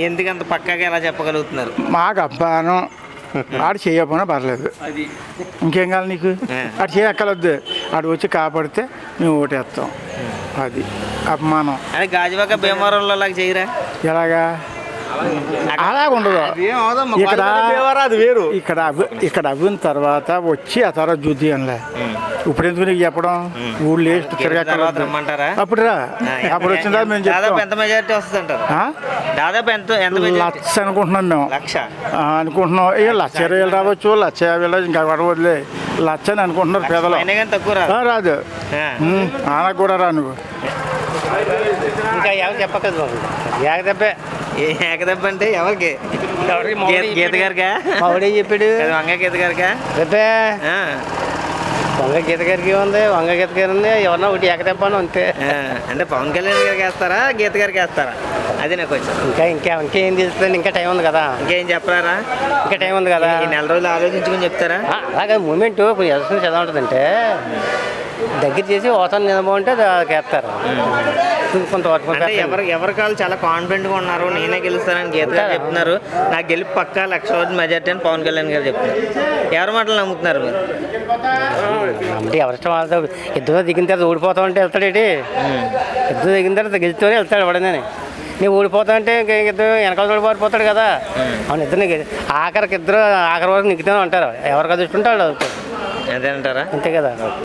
ఎందుకంత పక్కాగా ఎలా చెప్పగలుగుతున్నారు? మాకు అబ్బానం ఆడు చేయకపోయినా పర్లేదు, ఇంకేం కావాలి నీకు? ఆడు చేయక్కలొద్దు, ఆడు వచ్చి కాపాడితే మేము ఓటేస్తాం. అది అభిమానం. అదే గాజువాక భీమవరంలో లాగా చేయరా? ఎలాగా? అలాగ ఉండదు ఇక్కడ. ఇక్కడ అవ్విన తర్వాత వచ్చి ఆ తర్వాత చూద్దాంలే. ఇప్పుడు ఎందుకు నీకు చెప్పడం? ఊళ్ళో రమ్మంటారా? అప్పుడు రా, అప్పుడు వచ్చిన తర్వాత మేము దాదాపు ఎంత మెజారిటీ వస్తుంది అంటారు? దాదాపు లక్ష అనుకుంటున్నాం మేము. లక్ష అనుకుంటున్నాం. ఇక 1,20,000 రావచ్చు, 1,50,000 ఇంకా వదలే. లక్ష అని అనుకుంటున్నారు పేదలు. తక్కువ రాదు, ఆనకు కూడా రా నువ్వు. ఇంకా ఎవరు చెప్పకదు బాబు. ఏకదెబ్బే. ఏకదెబ్బ అంటే ఎవరికి? గీత గారికా? మావిడే చెప్పాడు. వంగ గీత గారికా? దెబ్బే. వంగ గీత గారికి ఉంది, వంగ గీత గారి ఉంది. ఎవరన్నా ఒకటి ఏకదెబ్బ అని అంతే. అంటే పవన్ కళ్యాణ్ గారికి వేస్తారా, గీత గారికి వేస్తారా? అది నాకు వచ్చి ఇంకేం తెలుస్తుంది? ఇంకా టైం ఉంది కదా. ఇంకేం చెప్పరారా? ఇంకా టైం ఉంది కదా. ఈ 4 రోజులు ఆలోచించుకుని చెప్తారా? అలాగే మూమెంట్ ఇప్పుడు ఎలక్షన్ చదవ ఉంటుందంటే దగ్గర చేసి ఓసారి నిలబోంటే వేస్తారు. కొంతవరకు ఎవరి కాళ్ళు చాలా కాన్ఫిడెంట్ గా ఉన్నారు, నేనే గెలుస్తానని గీత గారు చెప్తున్నారు. నాకు గెలుపు పక్కా 1,00,000 మెజార్టీ అని పవన్ కళ్యాణ్ గారు చెప్తున్నారు. ఎవరి మాటలు నమ్ముతున్నారు మీరు? అంటే ఎవరిష్టం వాళ్ళతో. ఇద్దరు దిగిన తర్వాత ఓడిపోతా ఉంటే వెళ్తాడేటి? ఇద్దరు దిగిన తర్వాత గెలుస్తూనే వెళ్తాడు ఎవడని. నీవు ఓడిపోతా అంటే ఇద్దరు వెనకాల ఓడిపోతాడు కదా. అవును, ఇద్దరు ఆఖరికి ఆఖరి వరకు నిక్కుతాను అంటారు. ఎవరికి అది ఇష్టం ఉంటాడు. అదే అంటారా? అంతే కదా.